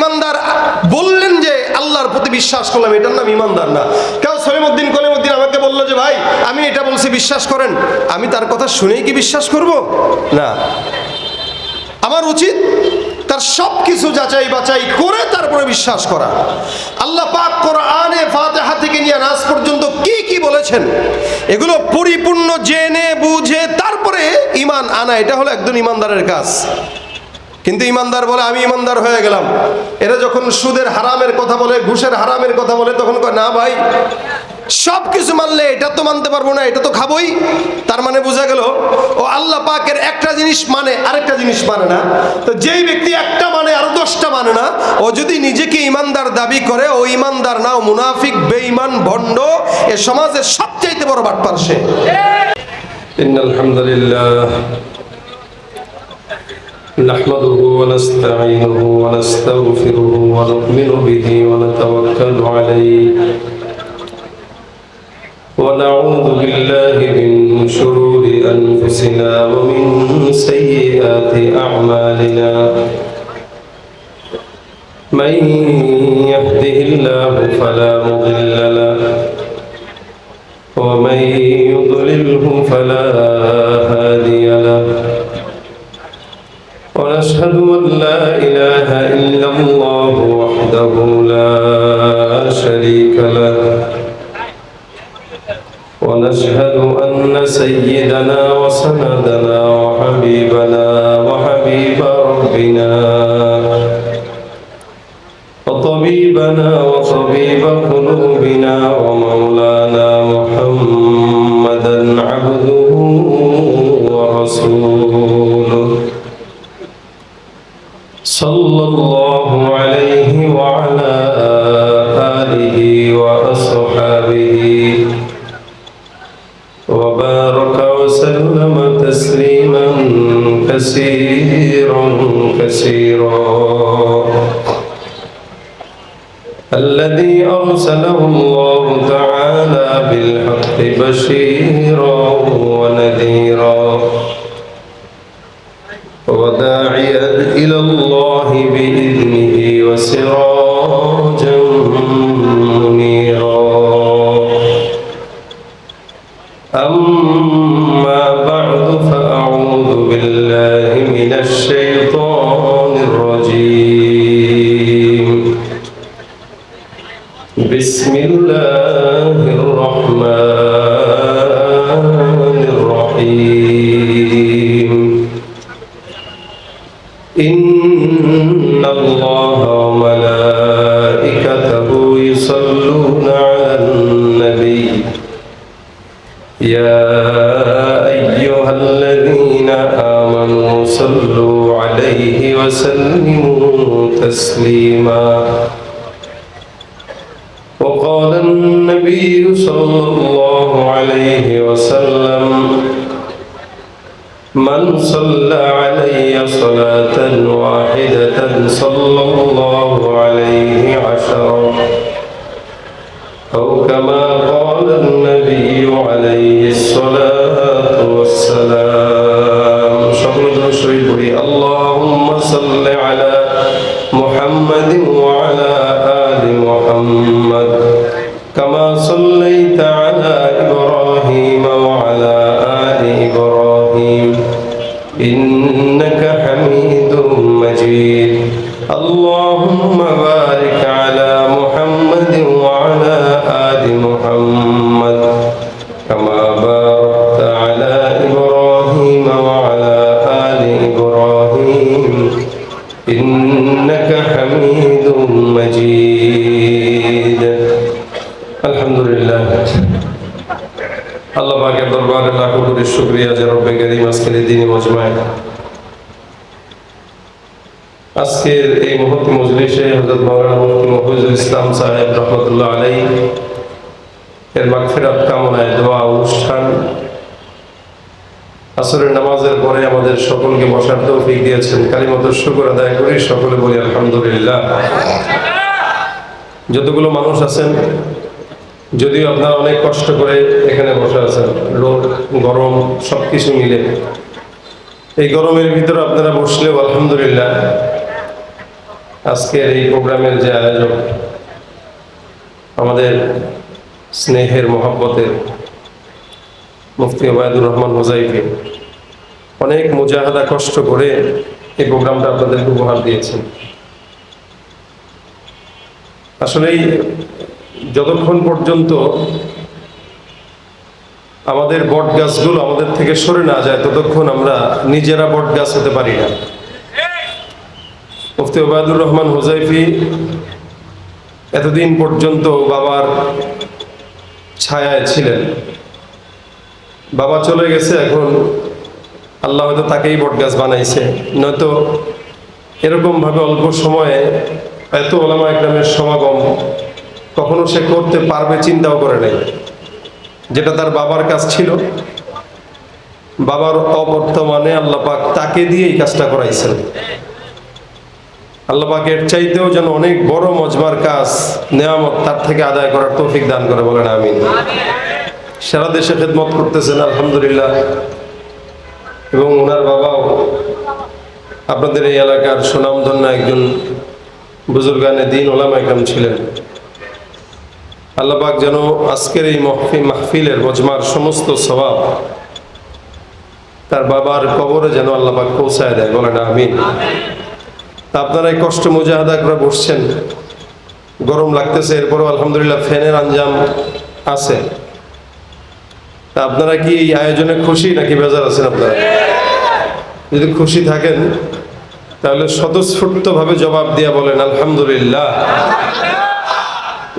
ইমানদার বললেন যে আল্লাহর প্রতি বিশ্বাস করলাম, এটার নাম ইমানদার না। কেউ সলিমউদ্দিন কলিমউদ্দিন আমাকে বললো যে ভাই আমি এটা বলছি বিশ্বাস করেন, আমি তার কথা শুনেই কি বিশ্বাস করব? না, আমার উচিত তার সব কিছু যাচাই বাছাই করে তারপরে বিশ্বাস করা। আল্লাহ পাক কোরআনে ফাতিহা থেকে নিয়ে নাস পর্যন্ত কি কি বলেছেন এগুলো পরিপূর্ণ জেনে বুঝে তারপরে ঈমান আনা, এটা হলো একজন ঈমানদারের কাজ। কিন্তু ঈমানদার বলে আমি ঈমানদার হয়ে গেলাম, এরা যখন সুদের হারামের কথা বলে, ঘুষের হারামের কথা বলে, তখন কয় না ভাই সব কিছু মানলে এটা তো মানতে পারবো না, এটা তো খাবোই। তার মানে বোঝা গেল ও আল্লাহ পাকের একটা জিনিস মানে আরেকটা জিনিস মানে না। তো যেই ব্যক্তি একটা মানে আর 10টা মানে না, ও যদি নিজেকে ঈমানদার দাবি করে, ও ঈমানদার না, ও মুনাফিক, বেঈমান, ভণ্ড, এ সমাজের সবচাইতে বড় বাটপার সে। ইন্নাল হামদুলিল্লাহ نحمده ونستعينه ونستغفره ونؤمن به ونتوكل عليه ونعوذ بالله من شرور أنفسنا ومن سيئات أعمالنا من يهده الله فلا مضل له ومن يضلله فلا هادي له ونشهد أن لا إله إلا الله وحده لا شريك له ونشهد أن سيدنا وسندنا وحبيبنا وحبيب ربنا وطبيبنا وطبيب قلوبنا ومولانا محمدا عبده ورسوله صلى الله عليه وعلى آله وأصحابه وبارك وسلم تسليما كثيرا كثيرا الذي أرسله الله تعالى بالحق بشيرا ونذيرا وداعيا إلى الله بإذنه وسراجا منيرا أما بعد فأعوذ بالله من الشيطان الرجيم بسم الله الرحمن الرحيم إن الله وملائكته يصلون على النبي يا أيها الذين آمنوا صلوا عليه وسلموا تسليما وقال النبي صلى الله عليه وسلم من صلى علي صلاة واحدة صلى الله عليه 10 أو كما قال النبي عليه الصلاة والسلام اللهم صل على محمد وعلى آل محمد كما صليت على إبراهيم وعلى آل إبراهيم إنك حميد مجيد اللهم بارك على محمد وعلى آل محمد كما باركت على إبراهيم وعلى آل إبراهيم إنك حميد مجيد الحمد لله আল্লাহ পাকের দরবারে লাখো কোটি শুকরিয়া যে রব্বে কারীম আজকের এই দিনে মজমায় আজকের এই মুহূর্তে মজলিসে হযরত মাওলানা মুফতি মফিজুল ইসলাম সাহেব রাহমাতুল্লাহ আলাইহি এর মাগফিরাত কামনায় দোয়া অনুষ্ঠান আসরের নামাজের পরে আমাদের সকলকে বসার তৌফিক দিয়েছেন। কালিমাতুশ শুকর আদায় করি, সকলে বলি আলহামদুলিল্লাহ। যতগুলো মানুষ আছেন, যদিও আপনারা অনেক কষ্ট করে এখানে বসে আছেন, রোদ গরম সবকিছু মিলে, এই গরমের ভিতরে আপনারা বসলেও আলহামদুলিল্লাহ আজকের এই প্রোগ্রামের যে আয়োজক, আমাদের স্নেহের মহব্বতের মুফতি ওবায়দুর রহমান হুজাইফি অনেক মুজাহাদা কষ্ট করে এই প্রোগ্রামটা আপনাদেরকে উপহার দিয়েছেন। আসলেই যতক্ষণ পর্যন্ত আমাদের বট গাছগুলো আমাদের থেকে সরে না যায় ততক্ষণ আমরা নিজেরা বট গাছ হতে পারি না। মুফতি ওবায়দুর রহমান হুজাইফি এতদিন পর্যন্ত বাবার ছায়ায় ছিলেন। বাবা চলে গেছে, এখন আল্লাহ হয়তো তাকেই বট গাছ বানাইছে, নয়তো এরকমভাবে অল্প সময়ে এত ওলামা একরামের সমাগম কখনো সে করতে পারবে চিন্তাও করে নাই। যেটা তার বাবার কাজ ছিল, বাবার অবর্তমানে আল্লাহ পাক তাকে দিয়ে এই কাজটা করাইছেন। আল্লাহ পাক এর চাইতেও যেন অনেক বড় মজমার কাজ, নেয়ামত তার থেকে আদায় করার তৌফিক দান করে, বলেন আমিন। সারা দেশে খেদমত করতেছেন আলহামদুলিল্লাহ, এবং ওনার বাবাও আপনাদের এই এলাকার সুনামধন্য একজন বুজুর্গানে দিন ওলামা একরাম ছিলেন। আল্লাহ পাক যেন আজকের এই মাহফিলের মজমার সমস্ত সওয়াব তার বাবার কবরে যেন আল্লাহ পাক পৌঁছায় দেয়, বলেন আমিন। তা আপনারা এই কষ্ট মুজাহাদা করে বসছেন, গরম লাগতেছে, এরপরও আলহামদুলিল্লাহ ফ্যানের আঞ্জাম আছে। তা আপনারা কি এই আয়োজনে খুশি নাকি বেজার আছেন? আপনারা যদি খুশি থাকেন তাহলে স্বতঃস্ফূর্তভাবে জবাব দিয়া বলেন আলহামদুলিল্লাহ।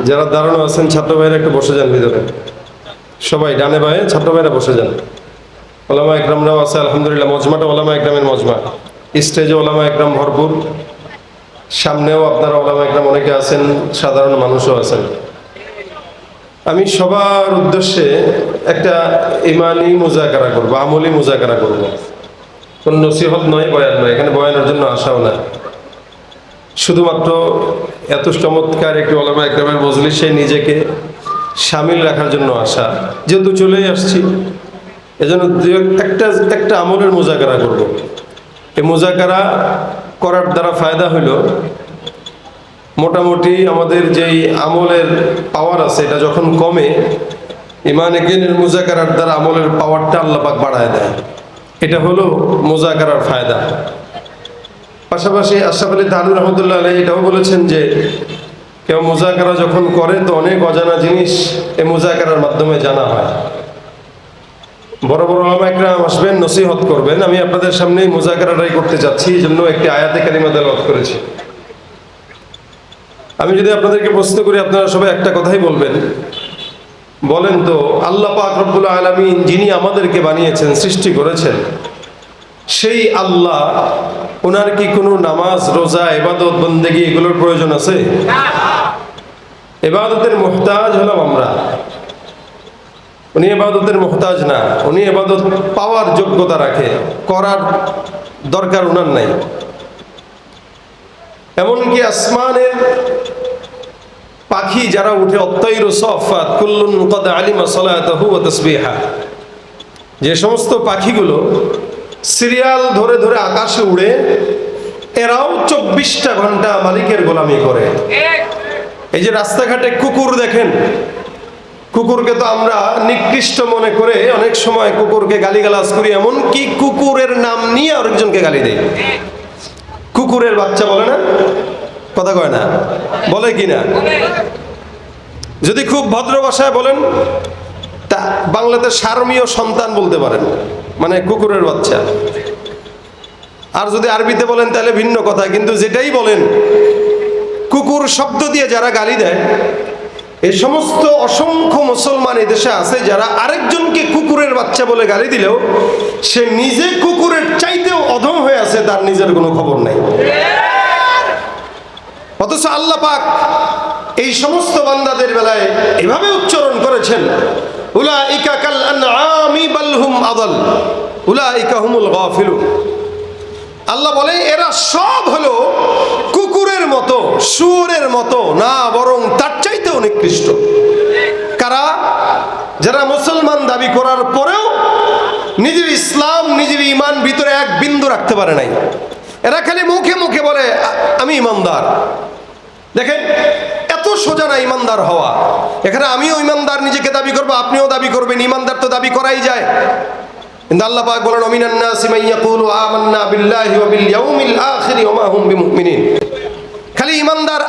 যারা দাঁড়ানো আছেন ছাত্র ভাইরা একটু বসে যান ভিতরে, সবাই ডানে বায়ে ছাত্র ভাইরা বসে যান। ওলামা একরামরাও আছে আলহামদুলিল্লাহ, মজমাটা ওলামা একরামের মজমা, স্টেজে ওলামা একরাম ভরপুর, সামনেও আপনারা ওলামা একরাম অনেকে আছেন, সাধারণ মানুষও আছেন। আমি সবার উদ্দেশ্যে একটা ইমানি মুজাকারা করবো, আমলি মুজাকারা করবো। কোন নসিহত নয়, বয়ান নয়, এখানে বয়ানের জন্য আসাও না, শুধুমাত্র এত চমৎকার একটি ওলামা একরামের মজলিসে নিজেকে সামিল রাখার জন্য আসা। যেহেতু চলেই আসছি, এজন্য একটা আমলের মুজাকারা করব। এই মুজাকারা করার দ্বারা ফায়দা হইল, মোটামুটি আমাদের যেই আমলের পাওয়ার আছে এটা যখন কমে, ইমান ইয়াকিনের মুজাকারার দ্বারা আমলের পাওয়ারটা আল্লাহ পাক বাড়ায় দেয়। এটা হলো মুজাকারার ফায়দা। পাশাপাশি আশরাফ আলী থানভী রহমতুল্লাহ আলাইহি এটাও বলেছেন যে কেউ মুজাকারা যখন করে তো অনেক অজানা জিনিস এই মুজাকারার মাধ্যমে জানা হয়। বড় বড় ওলামা একরাম আসবেন, নসিহত করবেন, আমি আপনাদের সামনে মুজাকারাটাই করতে যাচ্ছি, এই জন্য একটি আয়াতে কারিমা তেলাওয়াত করেছি। আমি যদি আপনাদেরকে প্রশ্ন করি, আপনারা সবাই একটা কথাই বলবেন, বলেন তো আল্লাহ পাক রব্বুল আলামিন যিনি আমাদেরকে বানিয়েছেন, সৃষ্টি করেছেন, সেই আল্লাহ, ওনার কি কোনো নামাজ, রোজা, ইবাদত, বন্দেগী এগুলোর প্রয়োজন আছে? ইবাদতের মুহতাজ হলাম আমরা, উনি ইবাদতের মুহতাজ না। উনি ইবাদত পাওয়ার যোগ্যতা রাখে, করার দরকার ওনার নাই। এমনকি আসমানের পাখি যারা উঠে, অত্তাইরু সাফাত কুল্লুন ক্বাদ আলিমা সালাতাহু ওয়া তাসবিহা, যে সমস্ত পাখিগুলো সিরিয়াল ধরে ধরে আকাশে উড়ে, এরাও 24টা ঘন্টা মালিকের গোলামি করে। এই যে রাস্তাঘাটে কুকুর দেখেন, কুকুরকে তো আমরা নিকৃষ্ট মনে করে অনেক সময় কুকুরকে গালিগালাজ করি, এমনকি কুকুরের নাম নিয়ে আরেকজনকে গালি দেয়। কুকুরের বাচ্চা বলে না, কথা কয় না, বলে কি না? যদি খুব ভদ্র ভাষায় বলেন তা বাংলাতে সারমীয় সন্তান বলতে পারেন, মানে কুকুরের বাচ্চা। আর যদি আরবিতে বলেন তাহলে ভিন্ন কথা, কিন্তু যেটাই বলেন, কুকুর শব্দ দিয়ে যারা গালি দেয়, এই সমস্ত অসংখ্য মুসলমান এই দেশে আছে যারা আরেকজনকে কুকুরের বাচ্চা বলে গালি দিলেও সে নিজে কুকুরের চাইতেও অধম হয়ে আছে, তার নিজের কোনো খবর নাই। অথচ আল্লাহ পাক এই সমস্ত বান্দাদের বেলায় এভাবে উচ্চারণ করেছেন, উলাইকা কাল আনআমি বাল হুম আদাল উলাইকা হুমুল গাফিলুন। আল্লাহ বলে এরা সব হলো কুকুরের মতো, শুয়োরের মতো, না বরং তার চাইতেও নিকৃষ্ট। কারা? যারা মুসলমান দাবি করার পরেও নিজের ইসলাম, নিজের ঈমান ভিতরে এক বিন্দু রাখতে পারে নাই। এরা খালি মুখে মুখে বলে আমি ইমানদার। দেখেন এত সোজা না ইমানদার হওয়া। এখানে আমিও ইমানদার নিজেকে দাবি করবো, আপনিও দাবি করবেন, ইমানদার তো দাবি করাই যায়। কিন্তু আল্লাহ পাক বলেন ওমিনান নাসি মান ইয়াকুলু আমান্না বিল্লাহি ওয়া বিল ইয়াউমিল আখির ওয়া মা হুম বিমুমিনিন। খালি ইমানদার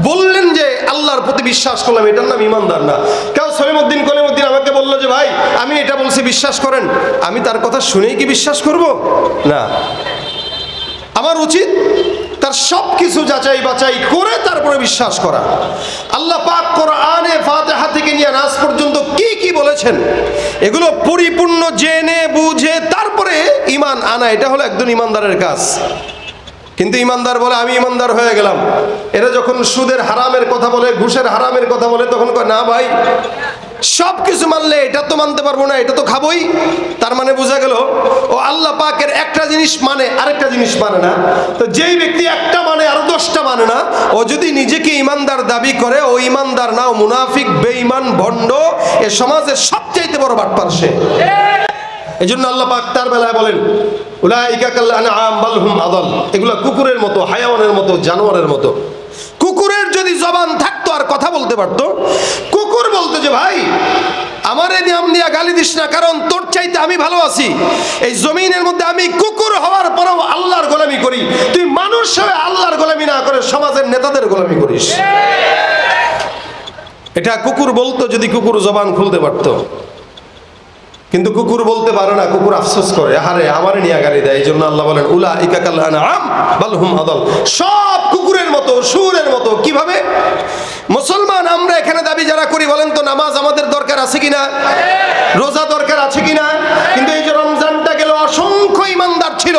বললেন যে আল্লাহর প্রতি বিশ্বাস করলাম, এটার নাম ইমানদার না। কেউ সলিমউদ্দিন কলিমউদ্দিন আমাকে বললো যে ভাই আমি এটা বলছি বিশ্বাস করেন, আমি তার কথা শুনেই কি বিশ্বাস করব? না, আমার উচিত তার সব কিছু যাচাই বাছাই করে তারপরে বিশ্বাস করা। আল্লাহ পাক কোরআনে ফাতিহা থেকে নিয়ে নাস পর্যন্ত কি কি বলেছেন এগুলো পরিপূর্ণ জেনে বুঝে তারপরে ঈমান আনা, এটা হলো একজন ঈমানদারের কাজ। কিন্তু ঈমানদার বলে আমি ঈমানদার হয়ে গেলাম, এরা যখন সুদের হারামের কথা বলে, ঘুষের হারামের কথা বলে, তখন কয় না ভাই সব কিছু মানলে এটা তো মানতে পারবো না, এটা তো খাবোই। তার মানে বোঝা গেল ও আল্লাহ পাকের একটা জিনিস মানে আরেকটা জিনিস মানে না। তো যেই ব্যক্তি একটা মানে আর 10টা মানে না, ও যদি নিজেকে ঈমানদার দাবি করে ও ঈমানদার না, ও মুনাফিক, বেঈমান, ভণ্ড, এ সমাজের সবচাইতে বড় বাটপার সে। এই জন্য আল্লাহ পাক তার বেলায় বলেন উলাইকা কাল আনআম বাল হুম আদাল, এগুলো কুকুরের মতো, হায়াওয়ানের মতো, জানোয়ারের মতো। কুকুরের যদি জবান থাকতো আর কথা বলতে পারতো, কুকুর বলতো যে ভাই আমারে নাম দিয়া গালি দিস না, কারণ তোর চাইতে আমি ভালো আছি। এই জমিনের মধ্যে আমি কুকুর হওয়ার পরেও আল্লাহর গোলামি করি, তুই মানুষ হয়ে আল্লাহর গোলামি না করে সমাজের নেতাদের গোলামি করিস। এটা কুকুর বলতো যদি কুকুর জবান খুলতে পারতো। কিন্তু কুকুর বলতে পারে না, কুকুর আফসোস করে, আরে আমারে নিয়ে গালি দেয়। এই জন্য আল্লাহ বলেন উলাইকা কাল আনআম বাল হুম আদাল, সব কুকুরের মতো, সুরের মতো। কিভাবে? মুসলমান আমরা এখানে দাবি যারা করি, বলেন তো নামাজ আমাদের দরকার আছে কিনা, রোজা দরকার আছে কিনা? কিন্তু এই যে রমজানটা গেল, অসংখ্য ইমানদার ছিল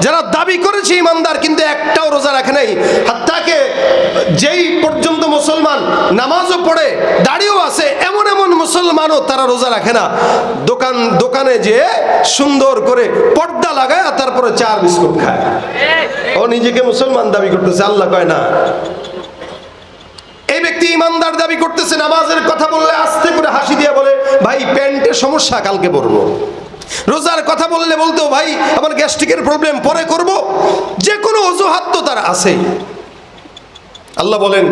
যারা দাবি করেছে ইমানদার, কিন্তু একটাও রোজা রাখে নাই। হাত্তাকে যেই পর্যন্ত মুসলমান নামাজও পড়ে, দাড়িও আছে, এমন এমন মুসলমানও তারা রোজা রাখে না। দোকানে যে সুন্দর করে পর্দা লাগায় তারপরে চার বিস্কুট খায়, ও নিজেকে মুসলমান দাবি করতেছে, আল্লাহ কয় না। এই ব্যক্তি ইমানদার দাবি করতেছে, নামাজের কথা বললে আস্তে করে হাসি দিয়ে বলে ভাই প্যান্টের সমস্যা, কালকে পরবো। রোজার কথা বললে বলতো ভাই আমার গ্যাস্ট্রিকের প্রবলেম, পরে করব। যে কোনো অজুহাত তো তার আছে। আল্লাহ বলেন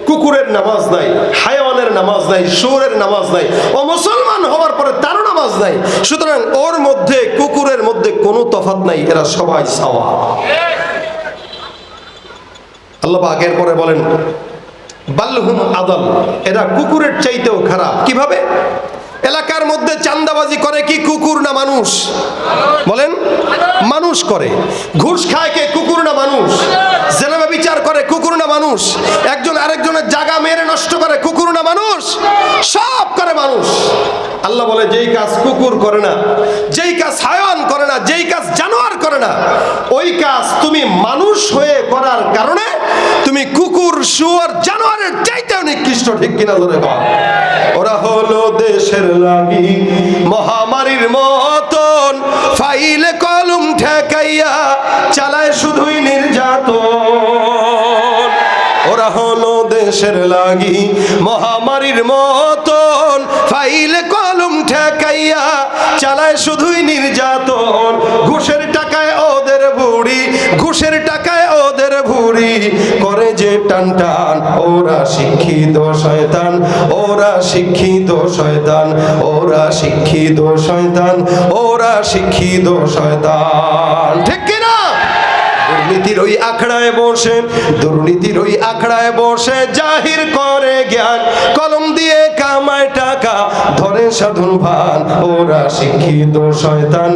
কুকুরের নামাজ নাই, হায়াওয়ানের নামাজ নাই, শুয়োরের নামাজ নাই, ও মুসলমান হওয়ার পরে তারও নামাজ নাই। সুতরাং ওর মধ্যে কুকুরের মধ্যে কোনো তফাৎ নাই, এরা সবাই সাওয়া। আল্লাহ পাক এরপরে বলেন বালহুম আদাল, এরা কুকুরের চাইতেও খারাপ। কিভাবে? এলাকার মধ্যে চাঁদাবাজি করে কি কুকুর না মানুষ? বলেন, মানুষ করে। ঘুষ খায় কে, কুকুর না মানুষ? জেনা বিচার করে কুকুর না মানুষ? একজন আরেকজনের জায়গা মেরে নষ্ট করে কুকুর না মানুষ? সব করে মানুষ। আল্লাহ বলে যেই কাজ কুকুর করে না, যেই কাজ হায়াওয়ান করে না, যেই কাজ জানোয়ার করে না, ওই কাজ তুমি মানুষ হয়ে করার কারণে তুমি কুকুর, শুয়োর, জানোয়ারের চাইতেও নিকৃষ্ট। ঠিক কিনা ধরে বল? ওরা হলো দেশের লাগি মহামারীর মতন, ফাইলে কলম ঠেকাইয়া চালায় শুধুই নির্যাতন। ওরা হলো দেশের লাগি মহামারীর মতন, ফাইলে কলম ঠেকাইয়া চালায় শুধুই নির্যাতন। ঘুষের টাকায় ওদের বুড়ি, ঘুষের টাকায় ওদের ভুড়ি করে যে টান টান। ওরা শিক্ষিত শয়তান, ওরা শিক্ষিত শয়তান, ওরা শিক্ষিত শয়তান, ওরা শিক্ষিত শয়তান। ঠিক কিনা? দুর্নীতির ওই আখড়ায় বসে, দুর্নীতির ওই আখড়ায় বসে জাহির করে জ্ঞান, কলম দিয়ে কামায় টাকা, ধরে সাধুর ভান। ওরা শিক্ষিত শয়তান,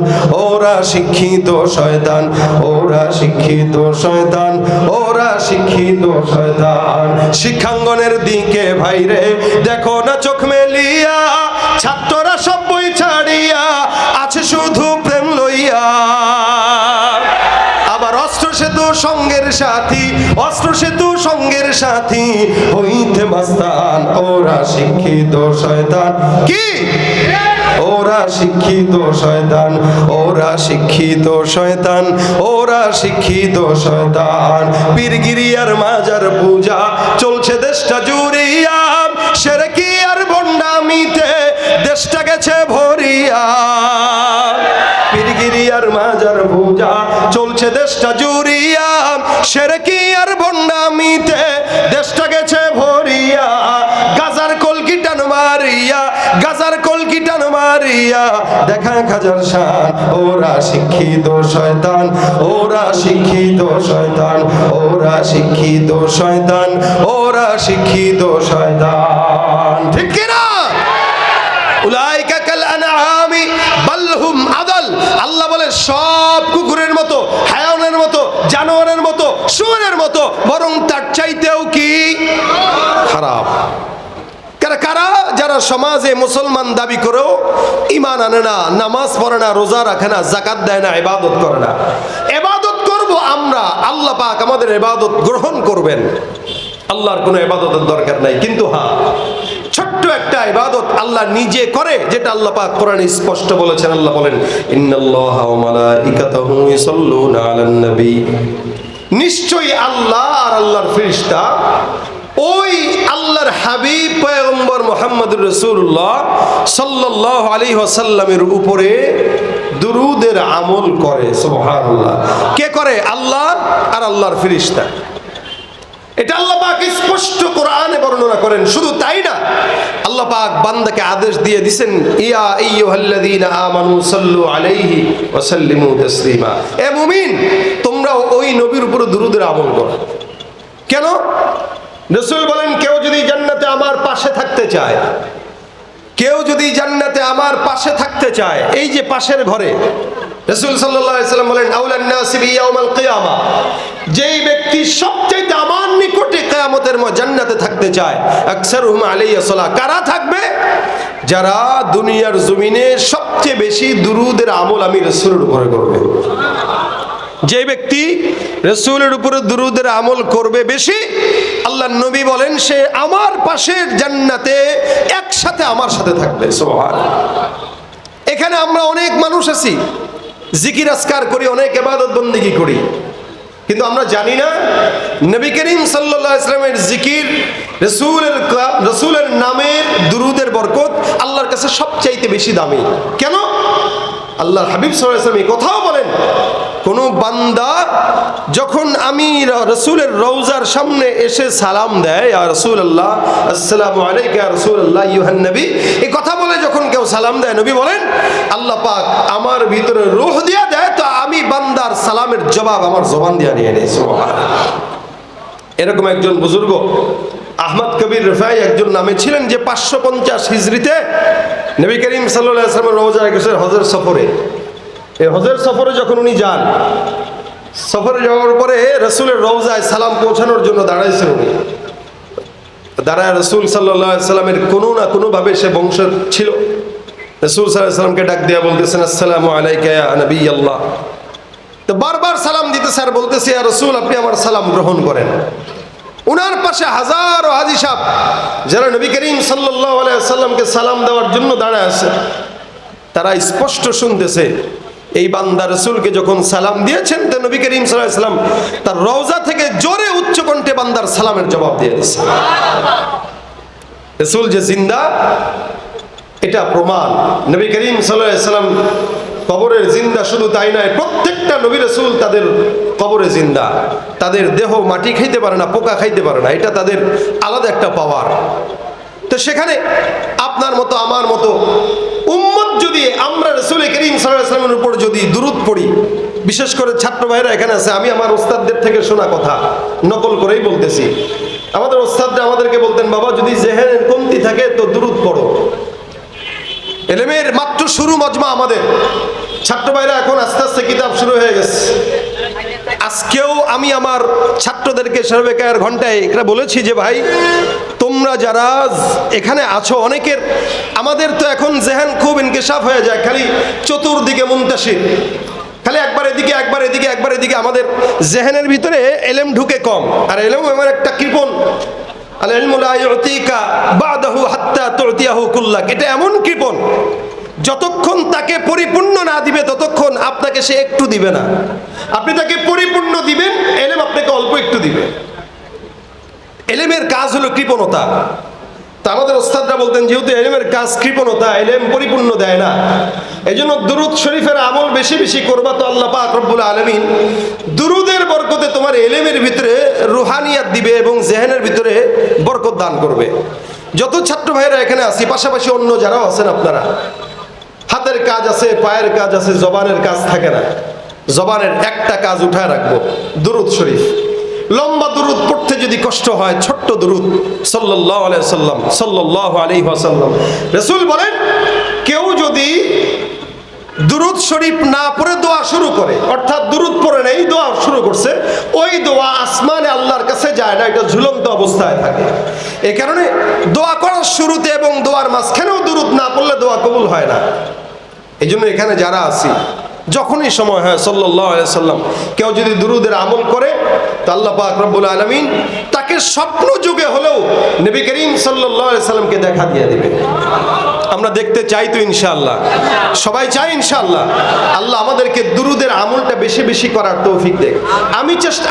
ওরা শিক্ষিত শয়তান, ওরা শিক্ষিত শয়তান, ওরা শিক্ষিত শয়তান। শিক্ষাঙ্গনের দিকে ভাইরে দেখো না চোখ মেলিয়া, ছাত্ররা সব বই ছাড়িয়া আছে শুধু প্রেম লইয়া। আবার অস্ত্র সেতু সঙ্গের সাথী, অস্ত্র সেতু সঙ্গের সাথী হইতে মাস্তান। ওরা শিক্ষিত শয়তান। কি? ওরা শিক্ষিত শয়তান, ওরা শিক্ষিত শয়তান, ওরা শিক্ষিত শয়তান। পীরগিরিয়ার মাজার পূজা চলছে দেশটা জুড়িয়া, শিরকি আর ভণ্ডামিতে দেশটা গেছে ভরিয়া। পীরগিরিয়ার মাজার পূজা চলছে চলছে দেশটা জুড়িয়া, সেরেকি আর ভণ্ডামিতে দেশটা গেছে ভরিয়া। গাজার কলকি টান মারিয়া, গাজার কলকি টান মারিয়া দেখা খাজার শান। ওরা শিক্ষিত শয়তান, ওরা শিক্ষিত শয়তান, ওরা শিক্ষিত শয়তান, ওরা শিক্ষিত শয়তান। ঠিক কিনা? উলাইকা কাল আনআমি বাল হুম আদাল। আল্লাহ বলে সব কুকুরের মতো, হায়ানের মতো, জানোয়ারের মতো, শুয়োরের মতো, বরং তার চাইতেও কি খারাপ। কারা? যারা সমাজে মুসলমান দাবি করেও ঈমান আনে না, নামাজ পড়ে না, রোজা রাখে না, যাকাত দেয় না, ইবাদত করে না। ইবাদত করব আমরা, আল্লাহ পাক আমাদের ইবাদত গ্রহণ করবেন। আল্লাহর কোনো ইবাদতের দরকার নাই। কিন্তু হ্যাঁ, ছোট্ট একটা ইবাদত আল্লাহ নিজে করে, যেটা আল্লাহ পাক কোরআনে স্পষ্ট বলেছেন। আল্লাহ বলেন, ইন্নাল্লাহা ওয়া মালাইকাতাহু ইউসাল্লুনা আলান নবী। নিশ্চয়ই আল্লাহ আর আল্লাহর ফেরেশতা ওই আল্লাহর হাবিব পয়গম্বর মুহাম্মদুর রাসূলুল্লাহ সাল্লাল্লাহু আলাইহি ওয়াসাল্লামের উপরে দুরূদের আমল করে। সুবহানাল্লাহ। কে করে? আল্লাহ আর আল্লাহর ফেরেশতা। এটা আল্লাহ পাক স্পষ্ট কোরআনে বর্ণনা করেন। শুধু তাই না, আল্লাহ পাক বান্দাকে আদেশ দিয়ে দিবেন, ইয়া আইয়ুহাল্লাযীনা আমানু সাল্লু আলাইহি ওয়া সাল্লিমু তাসলিমা। এ মুমিন, তোমরা ওই নবীর উপর দুরূদের আমল করো। কেন? রাসূল বলেন, কেউ যদি জান্নাতে আমার পাশে থাকতে চায়, কেউ যদি জান্নাতে আমার পাশে থাকতে চায়, এই যে পাশের ঘরে, রাসূল সাল্লাল্লাহু আলাইহি ওয়াসাল্লাম বলেন, আউলান নাসি বিয়াউমাল কিয়ামা, যেই ব্যক্তি সবচেয়ে আমার নিকটে কিয়ামতের জান্নাতে থাকতে চায়, আকসারুহুম আলাইয়া সালাহ। কারা থাকবে? যারা দুনিয়ার জমিনে সবচেয়ে বেশি দুরূদের আমল আমি রাসূলের উপরে করবে। যে ব্যক্তি রাসূলের উপরে দুরূদের আমল করবে বেশি, আল্লাহর নবী বলেন, সে আমার পাশের জান্নাতে একসাথে আমার সাথে থাকবে। সুবহানাল্লাহ। এখানে আমরা অনেক মানুষ আছি, জিকির আজকার করি, অনেক ইবাদত বন্দেগী করি, কিন্তু আমরা জানি না নবী করিম সাল্লাল্লাহু আলাইহি ওয়াসাল্লামের জিকির, রাসূলের নামের দুরূদের বরকত আল্লাহর কাছে সবচাইতে বেশি দামি। কেন? আল্লাহর হাবিব সাল্লাল্লাহু আলাইহি ওয়াসাল্লাম এই কথাও বলেন, কোন বান্দা যখন আমি রাসূলের রওজার সামনে এসে সালাম দেয়, ইয়া রাসূলুল্লাহ আসসালামু আলাইকা ইয়া রাসূলুল্লাহ আইয়ুহান নবী, এই কথা বলে যখন কেউ সালাম দেয়, নবী বলেন আল্লাহ পাক আমার ভিতরে রূহ দিয়া দেয়, তো আমি বান্দার সালামের জবাব আমার জবান দিয়ে নিয়ে নেই। সুবহানাল্লাহ। এরকম একজন বুজুর্গ আহমদ কবির রিফাই একজন নামে ছিলেন, যে 550 হিজরিতে নবী করিম সাল্লাল্লাহু আলাইহি ওয়াসাল্লাম রওজায় গেছেন হজের সফরে। এই হজের সফরে যখন উনি যান, সফরে যাওয়ার পরে রাসূলের রওজায় সালাম পৌঁছানোর জন্য দাঁড়াইছেন। উনি দাঁড়ায় রাসূল সাল্লাল্লাহু আলাইহি ওয়াসাল্লামের কোনো না কোনোভাবে সে বংশ ছিল। রাসূল সাল্লাল্লাহু আলাইহি ওয়াসাল্লামকে ডাক দিয়ে বলতেছেন, আসসালামু আলাইকা ইয়া নবী আল্লাহ। তো বারবার সালাম দিতেছে আর বলতেছে, ইয়া রাসূল আপনি আমার সালাম গ্রহণ করেন। উনার পাশে হাজারো হাজী সাহেব যারা নবী করিম সাল্লাল্লাহু আলাইহি ওয়াসাল্লামকে সালাম দেওয়ার জন্য দাঁড়ায় আছে, তারা স্পষ্ট শুনতেছে এই বান্দা রাসূলকে যখন সালাম দিয়েছেন, তো নবী করিম সাল্লাল্লাহু আলাইহি ওয়াসাল্লাম তার রওজা থেকে জোরে উচ্চ কণ্ঠে বান্দার সালামের জবাব দিয়ে দিয়েছে। রাসূল যে জিন্দা, এটা প্রমাণ। নবী করিম সাল্লাল্লাহু আলাইহি ওয়াসাল্লাম কবরের জিন্দা, শুধু তাই নয়, প্রত্যেকটা নবী রাসূল তাদের কবরে জিন্দা। তাদের দেহ মাটি খাইতে পারে না, পোকা খাইতে পারে না, এটা তাদের আলাদা একটা পাওয়ার। তো সেখানে আপনার মতো আমার মতো উম্মত যদি আমরা রাসূল করিম সাল্লাল্লাহু আলাইহি ওয়াসাল্লামের উপর যদি দুরূদ পড়ি, বিশেষ করে ছাত্র ভাইরা এখানে আছে, আমি আমার ওস্তাদদের থেকে শোনা কথা নকল করেই বলতেছি। আমাদের ওস্তাদরা আমাদেরকে বলতেন, বাবা যদি জেহেনের কমতি থাকে তো দুরূদ পড়ো। এলেমের মাত্র শুরু মজমা আমাদের, ছাত্র ভাইরা এখন আস্তে আস্তে কিতাব শুরু হয়ে গেছে। আজকেও আমি আমার ছাত্রদেরকে সর্বেকার ঘন্টায় এটা বলেছি যে ভাই, তোমরা যারা এখানে আছো, অনেকের আমাদের তো এখন জেহেন খুব ইনকিশাফ হয়ে যায়, খালি চতুর্দিকে মুনতাশির, খালি একবার এদিকে একবার এদিকে একবার এদিকে। আমাদের জেহেনের ভিতরে এলেম ঢুকে কম, আর এলেম এমন একটা কৃপণ, আল ইলমু লা ইউতিকা বাদাহু হাত্তা তুতিয়াহু কুল্লাক। এটা এমন কৃপণ, যতক্ষণ তাকে পরিপূর্ণ না দিবে ততক্ষণ আপনাকে সে একটু দিবে না। আপনি তাকে পরিপূর্ণ দিবেন, এলেম আপনাকে অল্প একটু দিবে। এলেমের কাজ হলো কৃপণতা। তা আমাদের ওস্তাদরা বলতেন যেহেতু এলেমের কাজ কৃপণতা, এলেম পরিপূর্ণ দেয় না, এই জন্য দুরুদ শরীফের আমল বেশি বেশি করবা তো আল্লাহ পাক রব্বুল আলামিন দুরুদের বরকতে তোমার এলেমের ভিতরে রুহানিয়াত দিবে এবং জেহেনের ভিতরে বরকত দান করবে। যত ছাত্র ভাইরা এখানে আছি, পাশাপাশি অন্য যারাও আছেন, আপনারা হাতের কাজ আছে, পায়ের কাজ আছে, জবানের কাজ থাকে না। জবানের একটা কাজ উঠায় রাখবো, দুরুদ শরীফ। লম্বা দুরুদ পড়তে যদি কষ্ট হয়, ছোট্ট দুরুদ সাল্লাল্লাহু আলাইহি ওয়াসাল্লাম, সাল্লাল্লাহু আলাইহি ওয়াসাল্লাম। রাসূল বলেন, কেউ যদি দুরুদ শরীফ না পড়ে দোয়া শুরু করে, অর্থাৎ দুরুদ পড়ে নেই, দোয়া শুরু করছে, ওই দোয়া আসমানে আল্লাহর কাছে যায় না, এটা ঝুলন্ত অবস্থায় থাকে। এই কারণে দোয়া করার শুরুতে এবং দোয়ার মাঝখানেও দুরুদ না পড়লে দোয়া কবুল হয় না। এই জন্য এখানে যারা আছি, যখনই সময় হয় সাল্লাল্লাহু আলাইহি সাল্লাম, কেউ যদি দুরুদের আমল করে তো আল্লাহ পাক রব্বুল আলামিন তাকে স্বপ্ন যুগে হলেও নবী করিম সাল্লাল্লাহু আলাইহি সাল্লামকে দেখা দিয়ে দিবে। আমরা দেখতে চাই তো ইনশাআল্লাহ, সবাই চাই ইনশাআল্লাহ। আল্লাহ আমাদেরকে দুরুদের আমলটা বেশি বেশি করার তৌফিক দেয়।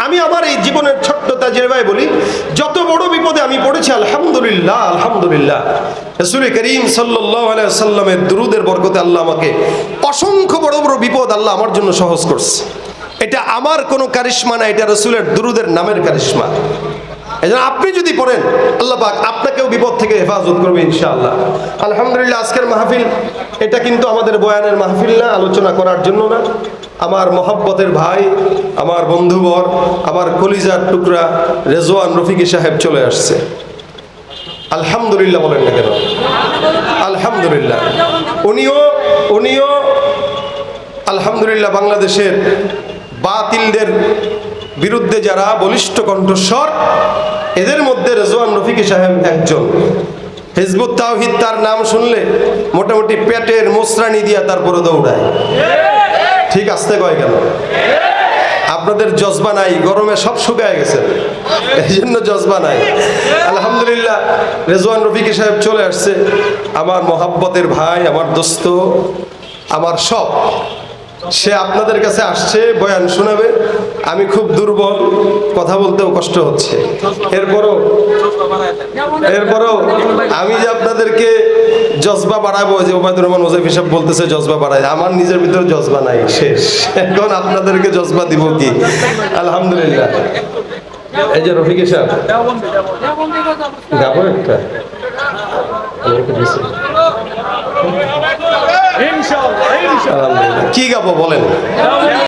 আমি আমার এই জীবনের ছোট্ট তাজরিবায় বলি, যত বড় বিপদে আমি পড়েছি, আলহামদুলিল্লাহ আলহামদুলিল্লাহ, রাসূল করিম সাল্লাল্লাহু আলাইহি সাল্লামের দুরুদের বরকতে আল্লাহ আমাকে অসংখ্য বড় বড় বিপদ আল্লাহ আমার জন্য সহজ করছে। এটা আমার কোনো কারিশমা না, এটা রাসূলের দুরুদের নামের কারিশমা। এই জন্য আপনি যদি পড়েন, আল্লাহ পাক আপনাকেও বিপদ থেকে হেফাজত করবে ইনশাআল্লাহ। আলহামদুলিল্লাহ, আজকের মাহফিল এটা কিন্তু আমাদের বয়ানের মাহফিল না, আলোচনা করার জন্য না। আমার মহব্বতের ভাই, আমার বন্ধুবর, আমার কলিজার টুকরা রেজওয়ান রফিকি সাহেব চলে আসছে। আলহামদুলিল্লাহ বলেন না কেন? আলহামদুলিল্লাহ। উনিও আলহামদুলিল্লাহ বাংলাদেশের বাতিলদের বিরুদ্ধে যারা বলিষ্ঠ কণ্ঠস্বর, এদের মধ্যে রেজওয়ান রফিকি সাহেব একজন। হিজবুত তাওহীদ তার নাম শুনলে মোটামুটি পেটের মোসরানি দিয়া তারপরে দৌড়ায়। ঠিক আসতে কয় কেন? আপনাদের জজবা নাই, গরমে সব শুকায় গেছে, এই জন্য জজবা নাই। আলহামদুলিল্লাহ, রেজওয়ান রফিকি সাহেব চলে আসছে, আমার মহাব্বতের ভাই, আমার দোস্ত, আমার সব। সে আপনাদের কাছে আসছে, বয়ান শোনাবে। আমি খুব দুর্বল, কথা বলতেও কষ্ট হচ্ছে। এরপরও আমি যে আপনাদেরকে জজবা বাড়াবো, যে ওবায়দুর রহমান ওজাইফি সাহেব বলতেছে জজবা বাড়ায়, আমার নিজের ভিতরে জজবা নাই, শেষ। এখন আপনাদেরকে জজবা দিব কি? আলহামদুলিল্লাহ। এই যে রফিকি সাহেব গাবো একটা কি গাবো বলেন?